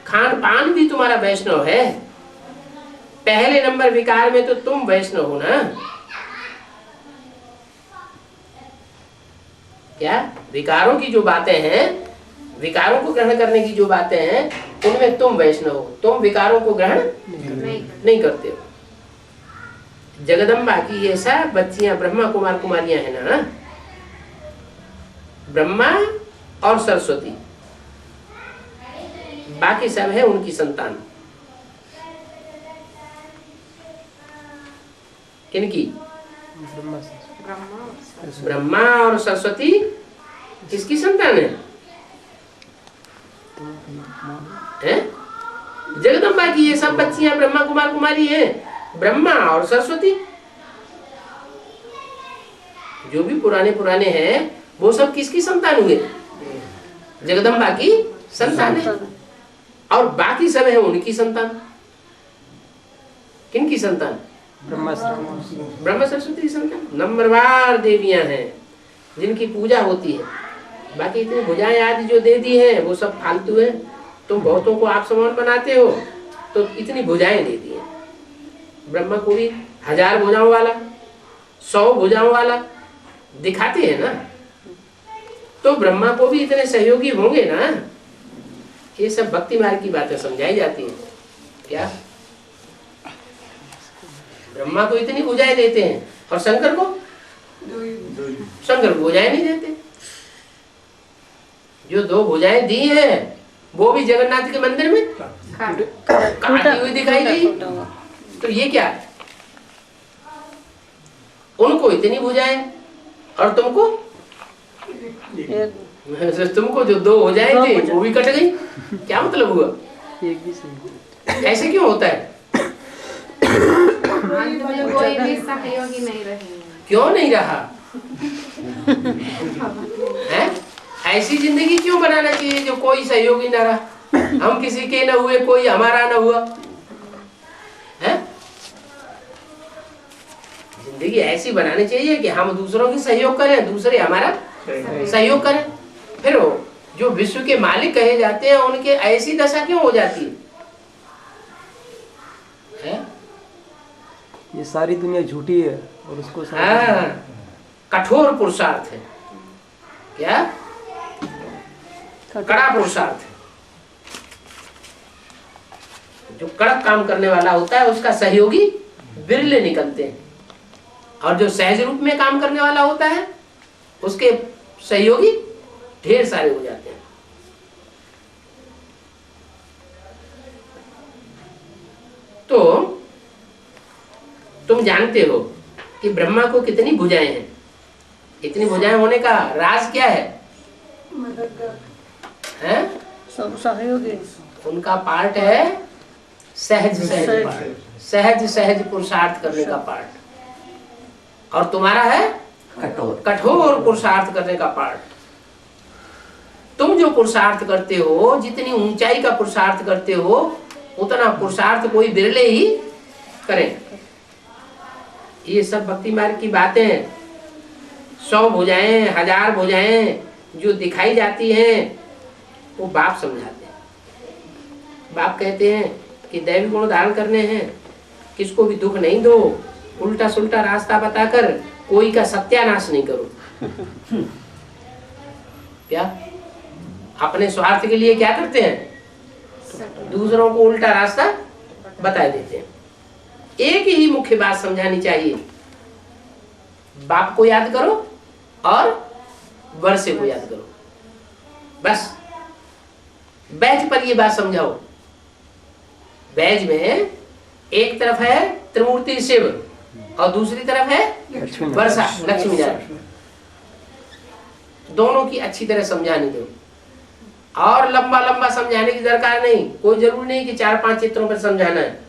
खान पान भी तुम्हारा वैष्णव है। पहले नंबर विकार में तो तुम वैष्णव हो ना। क्या विकारों की जो बातें हैं, विकारों को ग्रहण करने की जो बातें हैं, उनमें तुम वैष्णव हो। तुम विकारों को ग्रहण नहीं करते हो। जगदम्बा की ये सब बच्चियां ब्रह्मा कुमार कुमारियां हैं ना, ब्रह्मा और सरस्वती, बाकी सब है उनकी संतान। किनकी? ब्रह्मा और सरस्वती किसकी संतान है? जगदम्बा की ये सब बच्चियां ब्रह्मा कुमार कुमारी हैं, ब्रह्मा और सरस्वती। जो भी पुराने पुराने हैं वो सब किसकी संतान हुए? जगदम्बा की संतान है। और बाकी सब है उनकी संतान। किनकी संतान? ब्रह्मा सरस्वती की संतान। नंबरवार देवियां हैं जिनकी पूजा होती है। बाकी इतनी भुजाएं आदि जो दे दी है वो सब फालतू है। तुम बहुतों को आप समान बनाते हो तो इतनी भुजाएं दे दी है। ब्रह्मा को भी 1000 भुजाओं वाला, 100 भुजाओं वाला दिखाते हैं ना। तो ब्रह्मा को भी इतने सहयोगी होंगे ना। ये सब भक्ति मार्ग की बातें समझाई जाती हैं। क्या ब्रह्मा को इतनी भुजाएं देते हैं और शंकर को भुजाएं नहीं देते। जो 2 भुजाएं दी हैं वो भी जगन्नाथ के मंदिर में काटी हुई दिखाई गई। तो ये क्या है? उनको इतनी भुजाएं और तुमको जो 2 भुजाएं थी वो भी कट गई। क्या मतलब हुआ? ऐसे क्यों होता है? कोई भी सहयोगी नहीं रहे। क्यों नहीं रहा है? ऐसी जिंदगी क्यों बनाना चाहिए जो कोई सहयोगी ना रहा? हम किसी के न हुए, कोई हमारा न हुआ है। जिंदगी ऐसी बनानी चाहिए कि हम दूसरों की सहयोग करें, दूसरे हमारा सहयोग करें। फिर जो विश्व के मालिक कहे जाते हैं उनके ऐसी दशा क्यों हो जाती है? ये सारी दुनिया झूठी है और उसको कठोर पुरुषार्थ है। क्या? कड़ा पुरुषार्थ है। जो कड़क काम करने वाला होता है उसका सहयोगी बिरले निकलते हैं, और जो सहज रूप में काम करने वाला होता है उसके सहयोगी ढेर सारे हो जाते हैं। तो तुम जानते हो कि ब्रह्मा को कितनी भुजाएं हैं। इतनी भुजाएं होने का राज क्या है? हैं? सब सहयोगी। उनका पार्ट है सहज पुरुषार्थ करने का पार्ट, और तुम्हारा है कठोर पुरुषार्थ करने का पार्ट। तुम जो पुरुषार्थ करते हो, जितनी ऊंचाई का पुरुषार्थ करते हो, उतना पुरुषार्थ कोई बिरले ही करें। ये सब भक्ति मार्ग की बातें हैं। 100 भुजाएं, 1000 भुजाएं जो दिखाई जाती हैं वो बाप समझाते हैं। बाप कहते हैं कि दैवी गुण धारण करने हैं, किसको भी दुख नहीं दो, उल्टा सुल्टा रास्ता बताकर कोई का सत्यानाश नहीं करो। क्या अपने स्वार्थ के लिए क्या करते हैं? दूसरों को उल्टा रास्ता बता देते हैं। एक ही मुख्य बात समझानी चाहिए, बाप को याद करो और वर्षे को याद करो, बस बैज पर ये बात समझाओ। बैज में एक तरफ है त्रिमूर्ति शिव और दूसरी तरफ है वर्षा लक्ष्मी नारायण। दोनों की अच्छी तरह समझाने दो और लंबा लंबा समझाने की दरकार नहीं। कोई जरूरी नहीं कि 4-5 चित्रों पर समझाना है।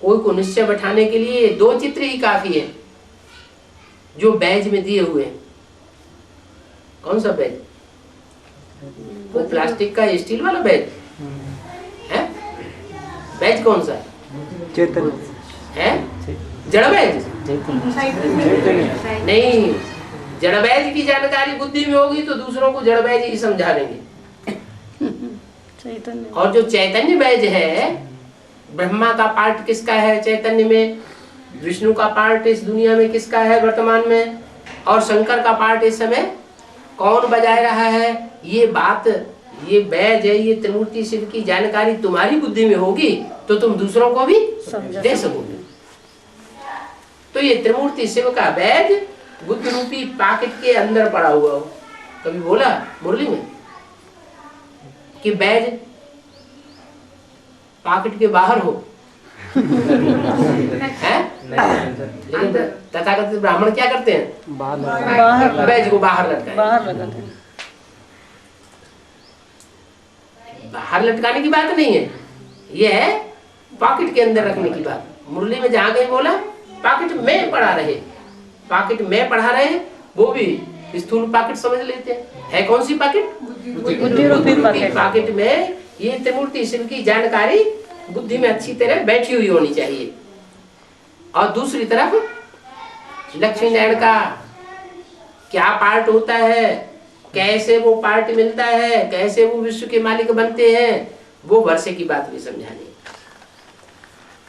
कोई को निश्चय बैठाने के लिए 2 चित्र ही काफी है जो बैज में दिए हुए हैं। कौन सा बैज? वो प्लास्टिक का स्टील वाला बैज है? बैज कौन सा चैतन्य है? जड़ बैज नहीं। जड़ बैज की जानकारी बुद्धि में होगी तो दूसरों को जड़ बैज ही समझा देंगे। और जो चैतन्य बैज है, ब्रह्मा का पार्ट किसका है चैतन्य में, विष्णु का पार्ट इस दुनिया में किसका है वर्तमान में, और शंकर का पार्ट इस समय कौन बजाय रहा है, ये बात, ये बैज है, ये त्रिमूर्ति शिव की जानकारी तुम्हारी बुद्धि में होगी तो तुम दूसरों को भी दे सकोगे। तो ये त्रिमूर्ति शिव का बैज बुद्ध रूपी पॉकेट के अंदर पड़ा हुआ हो। कभी बोला मुरली में कि बैज पॉकेट के बाहर हो है? लेकिन तथाकथित ब्राह्मण क्या करते हैं? बाहर बैज को बाहर लटकाए। बाहर लटकाने की बात नहीं है, ये है पॉकेट के अंदर रखने की बात। मुरली में जहां कहीं बोला पॉकेट में पड़ा रहे, पॉकेट में पढ़ा रहे, वो भी स्थूल पॉकेट समझ लेते हैं। है कौन सी पॉकेट? बुद्धि रूपी पॉकेट में ये त्रिमूर्ति शिव की जानकारी बुद्धि में अच्छी तरह बैठी हुई होनी चाहिए। और दूसरी तरफ लक्ष्मी नारायण का क्या पार्ट होता है, कैसे वो पार्ट मिलता है, कैसे वो विश्व के मालिक बनते हैं, वो वर्षे की बात भी समझानी।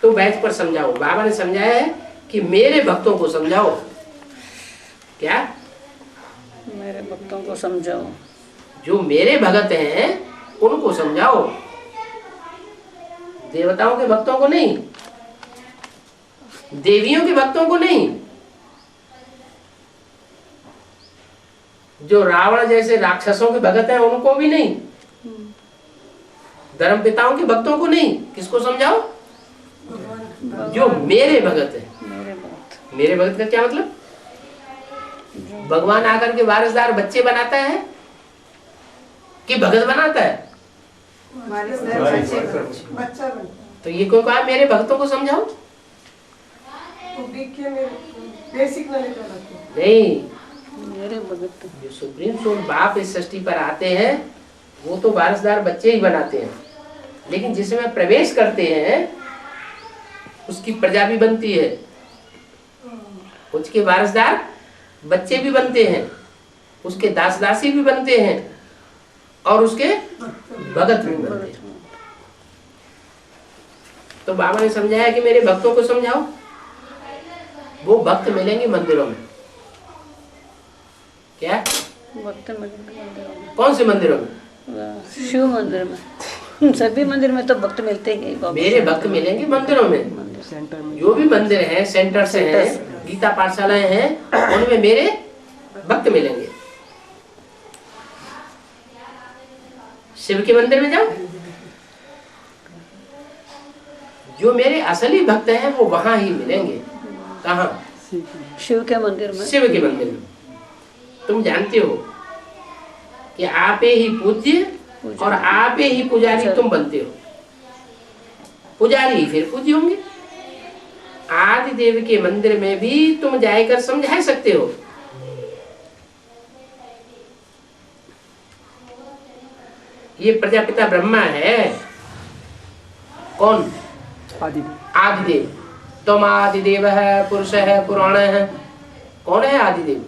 तो बैच पर समझाओ। बाबा ने समझाया है कि मेरे भक्तों को समझाओ। क्या? मेरे भक्तों को समझाओ। जो मेरे भगत हैं उनको समझाओ, देवताओं के भक्तों को नहीं, देवियों के भक्तों को नहीं। जो रावण जैसे राक्षसों के भगत हैं उनको भी नहीं, धर्म पिताओं के भक्तों को नहीं। किसको समझाओ? जो मेरे भगत है। मेरे भगत का क्या मतलब? भगवान आकर के वारिसदार बच्चे बनाता है कि भगत बनाता है? बच्चा तो ये कोई कहा मेरे भक्तों को समझाओ? बेसिक नॉलेज नहीं, मेरे भगत जो सुप्रीम सोल बाप इस सृष्टि पर आते हैं वो तो वारिसदार बच्चे ही बनाते हैं, लेकिन जिसमें प्रवेश करते हैं उसकी प्रजा भी बनती है, उसके वारिसदार बच्चे भी बनते हैं, उसके दास दासी भी बनते हैं और उसके भगत भी बनते हैं। तो बाबा ने समझाया कि मेरे भक्तों को समझाओ। वो भक्त मिलेंगे मंदिरों में। क्या? भक्त मंदिरों में। कौन से मंदिरों में? शिव मंदिर में। सभी मंदिर में तो भक्त मिलते ही। मेरे भक्त मिलेंगे मंदिरों में। जो भी मंदिर हैं, सेंटर्स हैं, गीता पाठशालाएं हैं, उनमें मेरे भक्त मिलेंगे। शिव के मंदिर में जाओ, जो मेरे असली भक्त हैं वो वहां ही मिलेंगे। कहाँ? शिव के मंदिर में। शिव के मंदिर में। तुम जानते हो कि आप ही पूज्य और आप ही पुजारी तुम बनते हो। पुजारी फिर पूज्य होंगे। आदि देव के मंदिर में भी तुम जाकर समझा सकते हो। ये प्रजापिता ब्रह्मा है। कौन? आदिदेव। तुम आदिदेव है, पुरुष है, पुराण है। कौन है आदिदेव?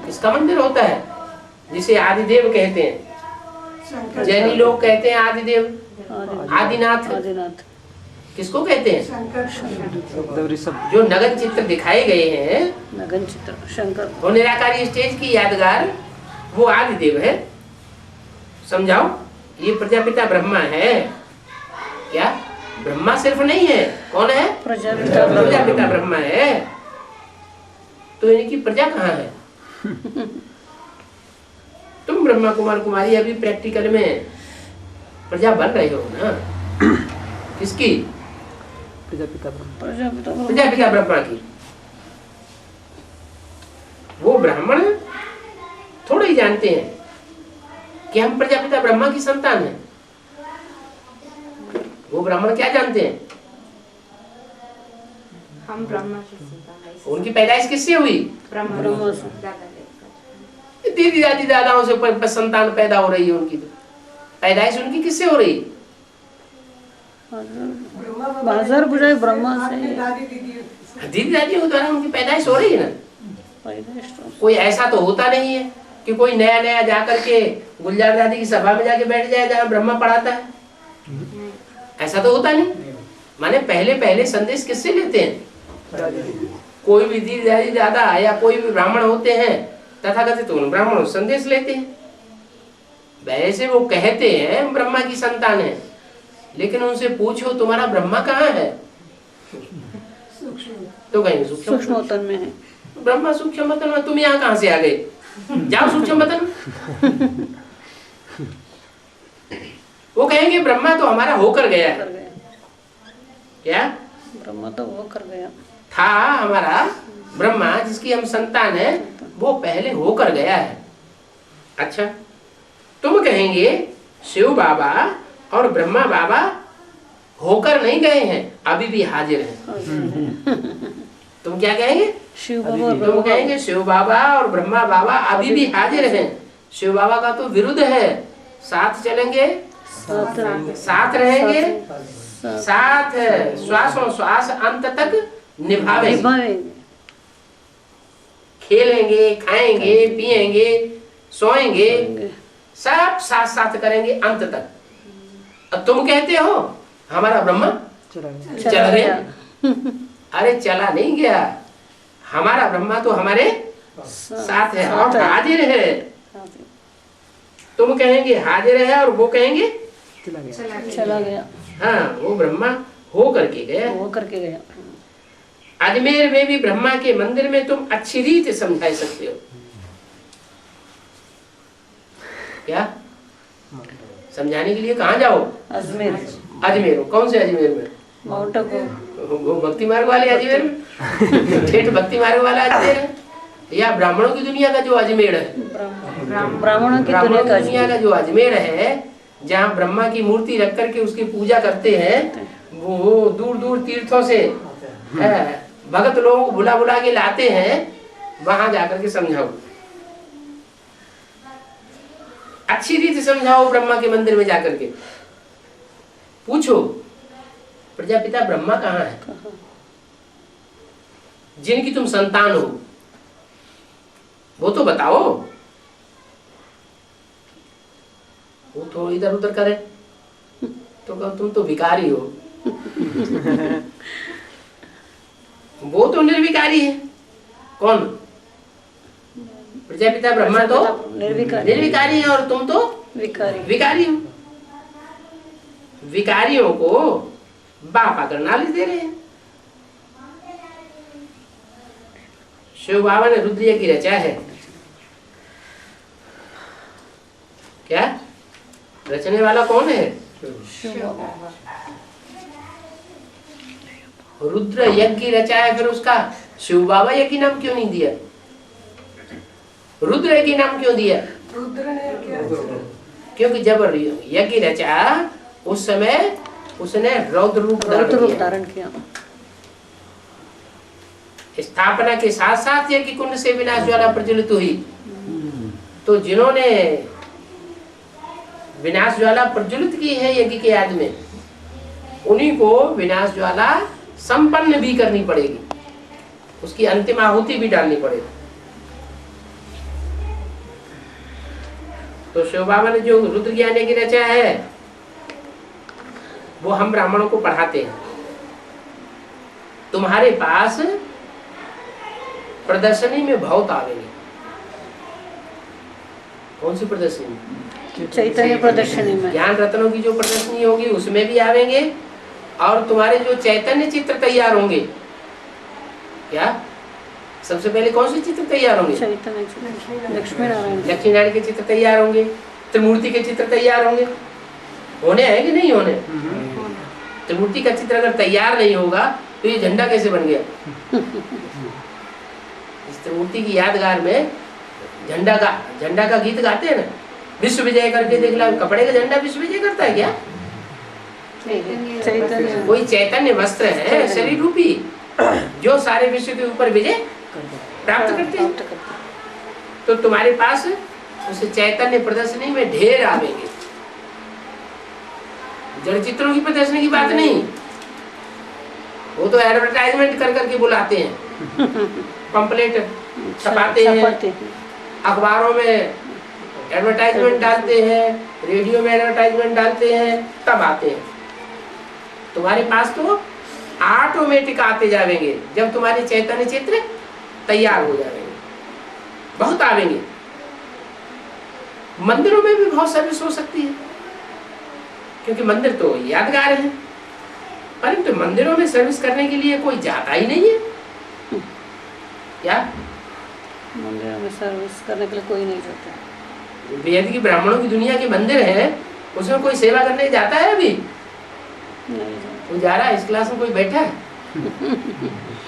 किसका मंदिर होता है जिसे आदिदेव कहते हैं? जैनी लोग कहते हैं आदिदेव, आदिनाथ। आदिनाथ किसको कहते हैं? शंकर। जो नगन चित्र दिखाए गए हैं, नगन चित्र शंकर, वो निराकारी स्टेज की यादगार, वो आदिदेव है। समझाओ, ये प्रजापिता ब्रह्मा है। क्या? ब्रह्मा सिर्फ नहीं है, कौन है? प्रजापिता ब्रह्मा है। तो इनकी प्रजा कहाँ है? तुम ब्रह्मा कुमार कुमारी अभी प्रैक्टिकल में प्रजा बन रहे हो ना। किसकी? प्रजापिता ब्रह्मा। प्रजापिता ब्रह्मा की। वो ब्राह्मण थोड़े ही जानते हैं कि हम प्रजापिता ब्रह्मा की संतान हैं। वो ब्राह्मण क्या जानते हैं? हम ब्रह्मा की संतान हैं। उनकी पैदाइश किससे हुई? ब्रह्मा से। दीदी दादी दादाओं से संतान पैदा हो रही है उनकी। तो पैदाइश उनकी किससे हो रही? बाजार बुझाए ब्रह्मा से। दीदी दादियों के द्वारा उनकी पैदाइश हो रही है ना। कोई ऐसा तो होता नहीं है कि कोई नया नया जाकर के गुलजार दादी की सभा में जाके बैठ जाए जहाँ ब्रह्मा पढ़ाता है। ऐसा तो होता नहीं। माने पहले पहले संदेश किससे लेते हैं? कोई भी दीदी दादी दादा या कोई भी ब्राह्मण होते हैं तथाकथित उन ब्राह्मणों से संदेश लेते हैं। वैसे वो कहते हैं हम ब्रह्मा की संतान है, लेकिन उनसे पूछो तुम्हारा ब्रह्मा कहाँ है तो कहेंगे सूक्ष्म वतन में है। ब्रह्मा सूक्ष्म वतन में। तुम यहाँ कहाँ से आ गए? जाओ सूक्ष्म वतन में। वो कहेंगे ब्रह्मा तो हमारा होकर गया है। क्या? ब्रह्मा तो वो कर गया था हमारा ब्रह्मा जिसकी हम संतान है, वो पहले होकर गया है। अच्छा, तुम कहेंगे शिव बाबा और ब्रह्मा बाबा होकर नहीं गए हैं, अभी भी हाजिर हैं। तुम क्या कहेंगे? शिव बाबा। तुम कहेंगे शिव बाबा और ब्रह्मा बाबा अभी भी हाजिर हैं। शिव बाबा का तो विरुद्ध है, साथ चलेंगे, साथ रहेंगे, साथ श्वासों श्वास अंत तक निभावेंगे। खेलेंगे, खाएंगे, पिएंगे, सोएंगे, सब साथ साथ करेंगे अंत तक। अब तुम कहते हो हमारा ब्रह्मा चला गया। अरे चला नहीं गया, हमारा ब्रह्मा तो हमारे साथ है और हाजिर है। तुम कहेंगे हाजिर है और वो कहेंगे चला गया। हाँ, वो ब्रह्मा हो करके गया। अजमेर में भी ब्रह्मा के मंदिर में तुम अच्छी रीत समझा सकते हो। क्या समझाने के लिए कहाँ जाओ? अजमेर। कौन से अजमेर में? माउंट आबू। वो भक्ति मार्ग वाले अजमेर में? ठेठ भक्ति मार्ग वाला अजमेर है या ब्राह्मणों की दुनिया का जो अजमेर है? ब्राह्मणों की दुनिया का जो अजमेर है, जहाँ ब्रह्मा की मूर्ति रख करके उसकी पूजा करते हैं। वो दूर दूर तीर्थों से भगत लोगों को बुला बुला के लाते हैं, वहां जाकर के समझाओ, अच्छी रीति समझाओ। ब्रह्मा के मंदिर में जाकर के पूछो प्रजापिता ब्रह्मा कहाँ है, जिनकी तुम संतान हो, वो तो बताओ। वो तो इधर उधर करे तो कहो तुम तो भिखारी हो। वो तो निर्विकारी है। कौन? प्रजापिता ब्रह्मा तो निर्विकारी है और तुम तो विकारी हो। विकारियों को बाप आकर नालिश दे रहे हैं। शिव बाबा ने रुद्र की रचा है। क्या रचने वाला कौन है? रुद्र यज्ञ रचा है, फिर उसका शिव बाबा यज्ञ नाम क्यों नहीं दिया? रुद्र यज्ञ नाम क्यों दिया? रुद्र ने क्या? क्योंकि जब यज्ञ रचा उस समय उसने रौद्र रूप धारण किया। स्थापना के साथ साथ यज्ञ कुंड से विनाश ज्वाला प्रज्वलित हुई। तो जिन्होंने विनाश ज्वाला प्रज्वलित की है यज्ञ के याद में, उन्हीं को विनाश ज्वाला संपन्न भी करनी पड़ेगी, उसकी अंतिम आहुति भी डालनी पड़ेगी। तो शिव बाबा ने जो रुद्र ज्ञान यज्ञ रचा है वो हम ब्राह्मणों को पढ़ाते हैं। तुम्हारे पास प्रदर्शनी में बहुत आवेंगे। कौन सी प्रदर्शनी में? चैतन्य प्रदर्शनी में। ज्ञान रत्नों की जो प्रदर्शनी होगी उसमें भी आवेंगे, और तुम्हारे जो चैतन्य चित्र तैयार होंगे, क्या सबसे पहले कौन से चित्र तैयार होंगे? चैतन्य चित्र, लक्ष्मी नारायण। लक्ष्मी नारायण के चित्र तैयार होंगे, त्रिमूर्ति के चित्र तैयार होंगे। होने हैं कि नहीं होने? त्रिमूर्ति का चित्र अगर तैयार नहीं होगा तो ये झंडा कैसे बन गया? इस त्रिमूर्ति की यादगार में झंडा का गीत गाते हैं ना, विश्व विजय करके देख ला। कपड़े का झंडा विश्व विजय करता है क्या? चैतन्य कोई चैतन्य वस्त्र है शरीर रूपी, जो सारे विश्व के ऊपर विजय प्राप्त करते हैं। तो तुम्हारे पास उस चैतन्य प्रदर्शनी में ढेर आवेंगे। जड़ चित्रों की प्रदर्शनी की बात नहीं, वो तो एडवर्टाइजमेंट कर करके बुलाते हैं, पंपलेट छपाते हैं, अखबारों में एडवर्टाइजमेंट डालते हैं, रेडियो में एडवर्टाइजमेंट डालते हैं, तब आते हैं। तुम्हारे पास तो ऑटोमेटिक आते जाएंगे जब तुम्हारे चैतन्य चित्र तैयार हो जाएंगे, बहुत आवेंगे। मंदिरों में भी बहुत सर्विस हो सकती है, क्योंकि मंदिर तो यादगार है, परंतु मंदिरों में सर्विस करने के लिए कोई जाता ही नहीं है। क्या मंदिरों में सर्विस करने के लिए कोई नहीं जाता? वेद की ब्राह्मणों की दुनिया के मंदिर है, उसमें कोई सेवा करने जाता है? अभी नहीं जाता। वो जा रहा है, इस क्लास में कोई बैठा है?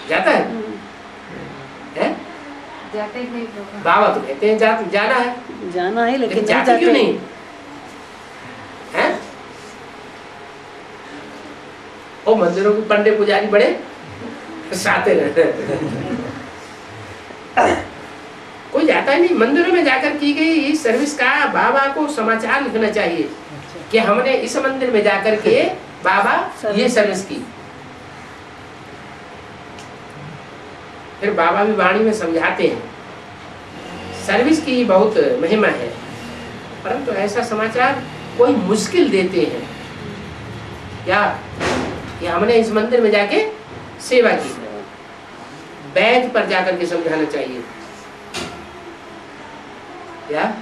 जाता है? हैं? जाते ही नहीं लोग। बाबा तो कहते हैं जाना है, जाना है लेकिन जाते क्यों नहीं हैं? ओ मंदिरों के पंडे पुजारी बड़े साते रहते हैं। कोई जाता ही नहीं। मंदिरों में जाकर की गई सर्विस का बाबा को समाचार लिखना चाहिए कि हमने इस मंदिर में जाकर के बाबा ये सर्विस की। फिर बाबा भी वाणी में समझाते हैं सर्विस की बहुत महिमा है, परंतु ऐसा समाचार कोई मुश्किल देते हैं क्या कि हमने इस मंदिर में जाके सेवा की। बैज पर जाकर के समझाना चाहिए क्या?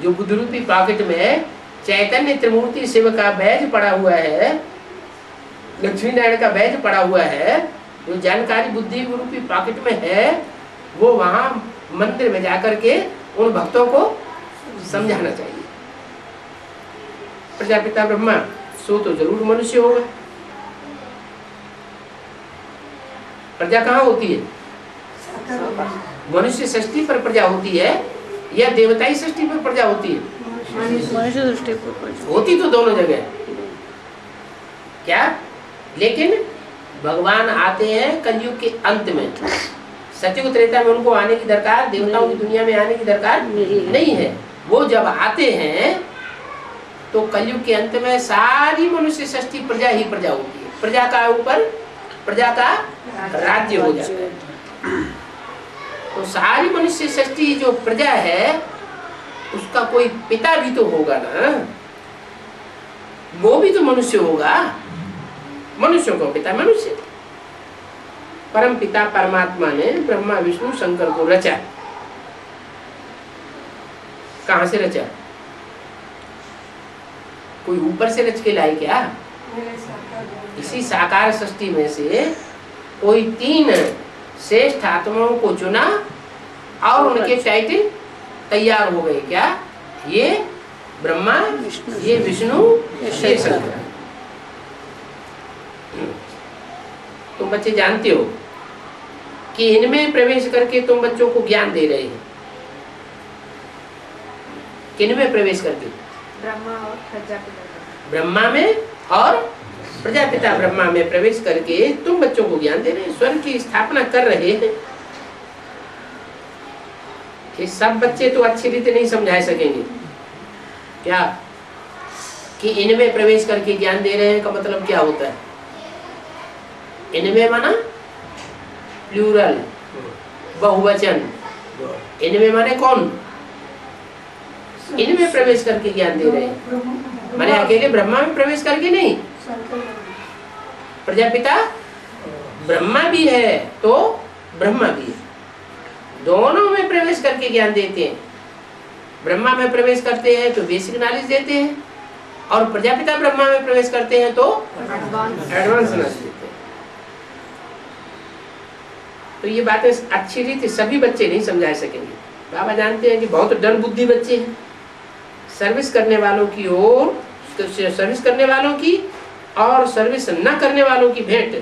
जो बुद्धरूपी पॉकेट में चैतन्य त्रिमूर्ति शिव का बैज पड़ा हुआ है, लक्ष्मी नारायण का बैज पड़ा हुआ है, जो जानकारी बुद्धि रूपी पॉकेट में है, वो वहां मंदिर में जाकर के उन भक्तों को समझाना चाहिए। प्रजापिता ब्रह्मा सो तो जरूर मनुष्य होगा। प्रजा कहाँ होती है? मनुष्य सृष्टि पर प्रजा होती है या देवताई सृष्टि पर प्रजा होती है? मनुष्य दृष्टि पर होती तो दोनों जगह क्या, लेकिन भगवान आते हैं कलयुग के अंत में। सतयुग त्रेता में उनको आने की दरकार, देवताओं की दुनिया में आने की दरकार नहीं है। वो जब आते हैं तो कलयुग के अंत में सारी मनुष्य सृष्टि प्रजा ही प्रजा होती है। प्रजा का ऊपर प्रजा का राज्य हो जाता है। तो सारी मनुष्य सृष्टि जो प्रजा है उसका कोई पिता भी तो होगा ना, वो भी तो मनुष्य होगा। मनुष्यों का पिता मनुष्य। परम पिता परमात्मा ने ब्रह्मा विष्णु शंकर को रचा। कहां से रचा? कोई ऊपर से रच के लाए क्या? इसी साकार सृष्टि में से कोई 3 श्रेष्ठ आत्माओं को चुना और उनके टाइटल तैयार हो गए। क्या? ये ब्रह्मा, ये विष्णु, ये शंकर। तुम बच्चे जानते हो कि इनमें प्रवेश करके तुम बच्चों को ज्ञान दे रहे हैं। किनमें प्रवेश करके? ब्रह्मा और प्रजापिता। ब्रह्मा में और प्रजापिता ब्रह्मा में प्रवेश करके तुम बच्चों को ज्ञान दे रहे हैं, स्वर्ग की स्थापना कर रहे हैं। कि सब बच्चे तो अच्छी रीति नहीं समझा सकेंगे क्या कि इनमें प्रवेश करके ज्ञान दे रहे हैं का मतलब क्या होता है? इनमें माना प्लूरल, बहुवचन। इनमें माने कौन? इनमें प्रवेश करके ज्ञान दे रहे हैं, माने अकेले ब्रह्मा में प्रवेश करके नहीं। प्रजापिता ब्रह्मा भी है तो ब्रह्मा भी है, दोनों में प्रवेश करके ज्ञान देते हैं। ब्रह्मा में प्रवेश करते हैं तो बेसिक नॉलेज देते हैं, और प्रजापिता ब्रह्मा में प्रवेश करते हैं तो एडवांस नॉलेज देते हैं। तो ये बातें अच्छी रीति सभी बच्चे नहीं समझा सकेंगे। बाबा जानते हैं कि बहुत डर बुद्धि बच्चे हैं। सर्विस करने वालों की ओर, तो सर्विस करने वालों की और सर्विस न करने वालों की भेंट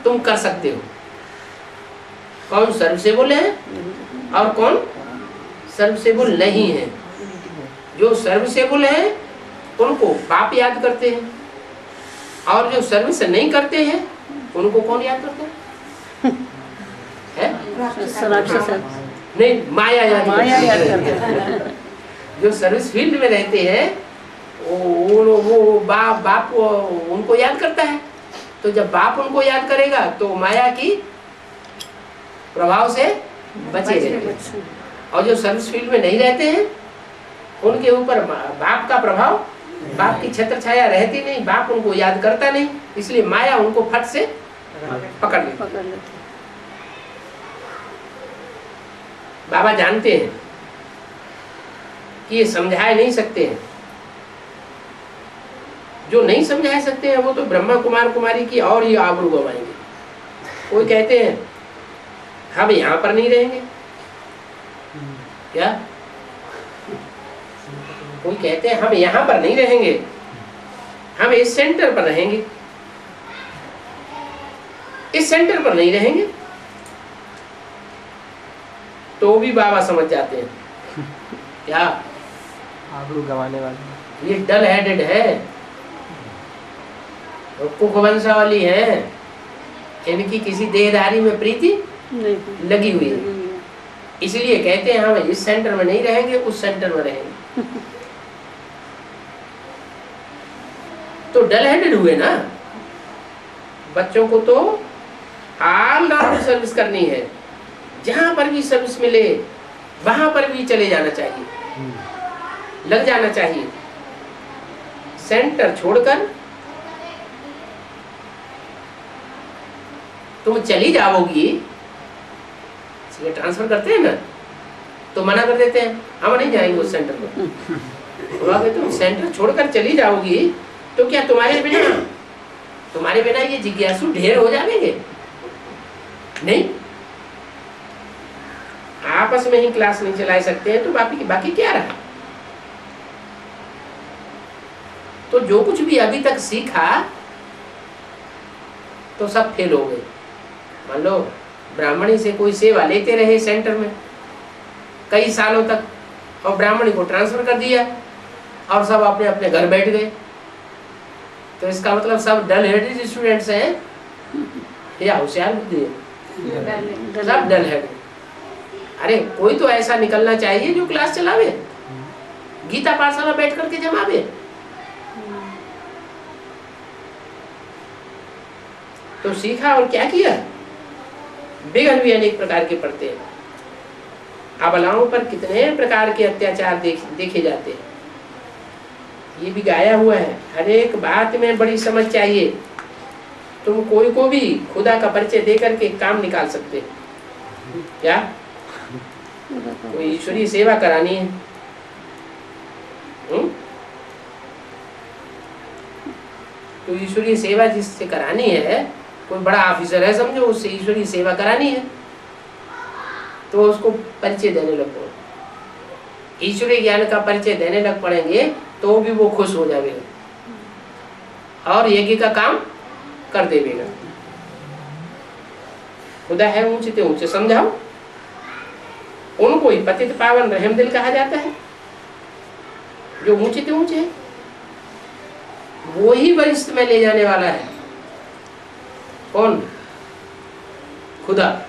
तुम कर सकते हो। कौन सर्विसेबल है और कौन सर्विसेबल नहीं है। जो सर्विसेबल है उनको बाप याद करते हैं, और जो सर्विस नहीं करते हैं उनको कौन याद करता है? नहीं, माया याद करते हैं। जो सर्विस फील्ड में रहते हैं वो बाप उनको याद करता है। तो जब बाप उनको याद करेगा तो माया की प्रभाव से बचे रहते हैं। और जो सर्विस फील्ड में नहीं रहते हैं उनके ऊपर बाप का प्रभाव, बाप की छत्र छाया रहती नहीं, बाप उनको याद करता नहीं, इसलिए माया उनको फट से पकड़ लेती। बाबा जानते हैं कि ये समझाए नहीं सकते हैं। जो नहीं समझा सकते हैं वो तो ब्रह्मा कुमार कुमारी की और ही आबरू गवाएंगे। कोई कहते हैं हम यहाँ पर नहीं रहेंगे, क्या? कोई कहते हैं हम यहाँ पर नहीं रहेंगे, हम इस सेंटर पर रहेंगे। इस सेंटर पर नहीं रहेंगे तो भी बाबा समझ जाते हैं क्या? आबरू गंवाने वाले ये डल हेडेड है, कुखवंशावली है, इनकी किसी देहदारी में प्रीति लगी हुई है। इसलिए कहते हैं हम इस सेंटर में नहीं रहेंगे, उस सेंटर में रहेंगे। तो डल हेडेड हुए ना। बच्चों को तो ऑल राउंड सर्विस करनी है, जहां पर भी सर्विस मिले वहां पर भी चले जाना चाहिए, लग जाना चाहिए। सेंटर छोड़कर तुम चली जाओगी, इसलिए ट्रांसफर करते हैं ना, तो मना कर देते हैं हम नहीं जाएंगे उस सेंटर पर। तुम सेंटर छोड़कर चली जाओगी तो क्या तुम्हारे बिना ये जिज्ञासु ढेर हो जाएंगे? नहीं, आपस में ही क्लास नहीं चला सकते हैं तो बाकी क्या रहा? तो जो कुछ भी अभी तक सीखा तो सब फेल हो गए। मान लो ब्राह्मणी से कोई सेवा लेते रहे सेंटर में कई सालों तक, और ब्राह्मणी को ट्रांसफर कर दिया और सब अपने अपने घर बैठ गए, तो इसका मतलब सब डल हेडेड स्टूडेंट्स हैं या होशियार बुद्धि है? सब डल हेडेड। अरे कोई तो ऐसा निकलना चाहिए जो क्लास चलावे, गीता पाठशाला बैठ करके जमावे। तो सीखा और क्या किया? बिगड़ भी अनेक प्रकार के पड़ते हैं। अबलाओं पर कितने प्रकार के अत्याचार देखे जाते हैं, ये भी गाया हुआ है। हर एक बात में बड़ी समझ चाहिए। तुम कोई को भी खुदा का परिचय दे करके काम निकाल सकते हैं क्या? कोई ईश्वरीय सेवा करानी है, तो ईश्वरीय सेवा जिससे करानी है, कोई बड़ा ऑफिसर है समझो, उससे ईश्वरीय सेवा करानी है तो उसको परिचय देने लग पड़ो। ईश्वरीय ज्ञान का परिचय देने लग पड़ेंगे तो भी वो खुश हो जाएगा और यज्ञ का काम कर देगा। खुदा है ऊंचे ते ऊंचे, समझाओ उनको ही पतित पावन रहम दिल कहा जाता है। जो ऊंचे ते ऊंचे है वो ही वरिष्ठ में ले जाने वाला है। कौन? खुदा।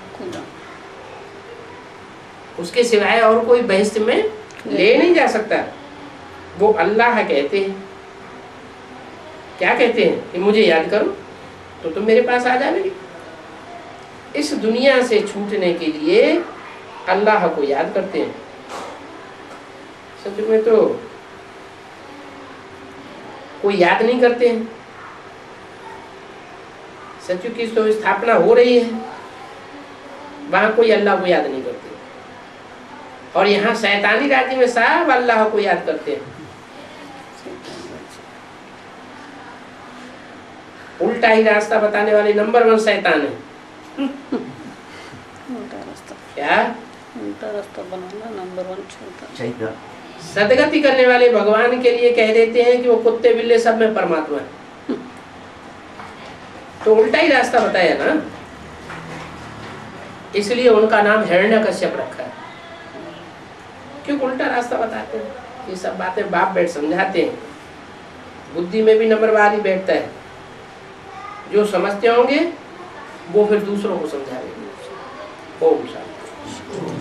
उसके सिवाय और कोई बहिष्ठ में ले नहीं जा सकता। वो अल्लाह कहते हैं। क्या कहते हैं कि मुझे याद करो तो तुम मेरे पास आ जाओगे। इस दुनिया से छूटने के लिए अल्लाह को याद करते हैं। सच में तो कोई याद नहीं करते हैं। सचयुग की तो स्थापना हो रही है, वहां कोई अल्लाह को याद नहीं करते, और यहाँ शैतानी राज्य में सब अल्लाह को याद करते हैं। उल्टा ही रास्ता बताने वाले नंबर 1 शैतान है। उल्टा रास्ता, क्या? उल्टा रास्ता बनाना नंबर 1 छोड़ता। सदगति करने वाले भगवान के लिए कह देते हैं कि वो कुत्ते बिल्ले सब में परमात्मा है, तो उल्टा ही रास्ता बताया ना, इसलिए उनका नाम हिरण्यकश्यप रखा है। क्यों उल्टा रास्ता बताते हैं? ये सब बातें बाप बैठ समझाते हैं, बुद्धि में भी नंबरवार ही बैठता है। जो समझते होंगे वो फिर दूसरों को समझाएंगे। ओम शांति।